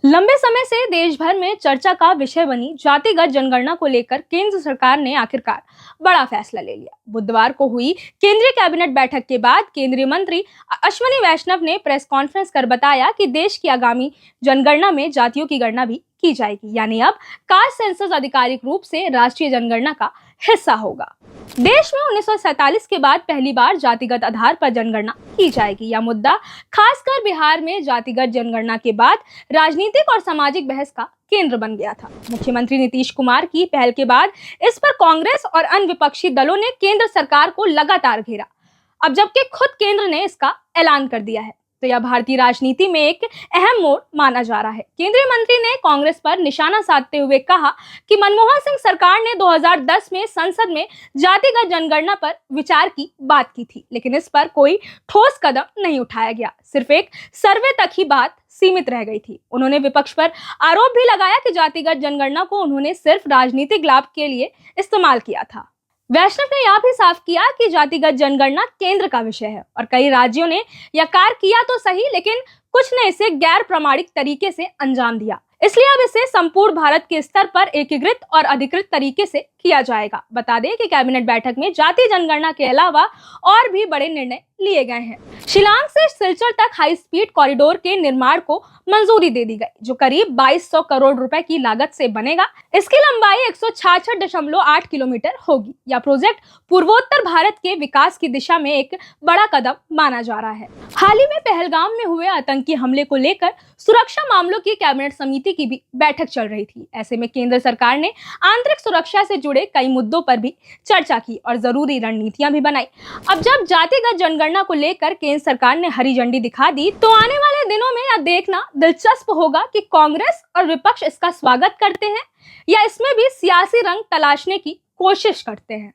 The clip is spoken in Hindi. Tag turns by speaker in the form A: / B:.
A: लंबे समय से देश भर में चर्चा का विषय बनी जातिगत जनगणना को लेकर केंद्र सरकार ने आखिरकार बड़ा फैसला ले लिया। बुधवार को हुई केंद्रीय कैबिनेट बैठक के बाद केंद्रीय मंत्री अश्विनी वैष्णव ने प्रेस कॉन्फ्रेंस कर बताया कि देश की आगामी जनगणना में जातियों की गणना भी की जाएगी, यानी अब कास्ट सेंसस आधिकारिक रूप से राष्ट्रीय जनगणना का हिस्सा होगा। देश में 1947 के बाद पहली बार जातिगत आधार पर जनगणना की जाएगी। यह मुद्दा खासकर बिहार में जातिगत जनगणना के बाद राजनीतिक और सामाजिक बहस का केंद्र बन गया था। मुख्यमंत्री नीतीश कुमार की पहल के बाद इस पर कांग्रेस और अन्य विपक्षी दलों ने केंद्र सरकार को लगातार घेरा। अब जबकि खुद केंद्र ने इसका ऐलान कर दिया है, तो यह भारतीय राजनीति में एक अहम मोड़ माना जा रहा है। केंद्रीय मंत्री ने कांग्रेस पर निशाना साधते हुए कहा कि मनमोहन सिंह सरकार ने 2010 में संसद में जातिगत जनगणना पर विचार की बात की थी, लेकिन इस पर कोई ठोस कदम नहीं उठाया गया। सिर्फ एक सर्वे तक ही बात सीमित रह गई थी। उन्होंने विपक्ष पर आरोप भी लगाया कि जातिगत जनगणना को उन्होंने सिर्फ राजनीतिक लाभ के लिए इस्तेमाल किया था। वैष्णव ने यह भी साफ किया कि जातिगत जनगणना केंद्र का विषय है और कई राज्यों ने यह कार्य किया तो सही, लेकिन कुछ ने इसे गैर प्रमाणिक तरीके से अंजाम दिया। इसलिए अब इसे संपूर्ण भारत के स्तर पर एकीकृत और अधिकृत तरीके से किया जाएगा। बता दें कि कैबिनेट बैठक में जातीय जनगणना के अलावा और भी बड़े निर्णय लिए गए हैं। शिलांग से सिलचर तक हाई स्पीड कॉरिडोर के निर्माण को मंजूरी दे दी गई, जो करीब 2200 करोड़ रुपए की लागत से बनेगा। इसकी लंबाई 166.8 किलोमीटर होगी। यह प्रोजेक्ट पूर्वोत्तर भारत के विकास की दिशा में एक बड़ा कदम माना जा रहा है। हाल ही में पहलगाम में हुए आतंकी हमले को लेकर सुरक्षा मामलों की कैबिनेट समिति की भी बैठक चल रही थी। ऐसे में केंद्र सरकार ने आंतरिक सुरक्षा से जुड़े कई मुद्दों पर भी चर्चा की और जरूरी रणनीतियां भी बनाई। अब जब जातिगत जनगणना को लेकर केंद्र सरकार ने हरी झंडी दिखा दी, तो आने वाले दिनों में यह देखना दिलचस्प होगा कि कांग्रेस और विपक्ष इसका स्वागत करते हैं या इसमें भी सियासी रंग तलाशने की कोशिश करते हैं।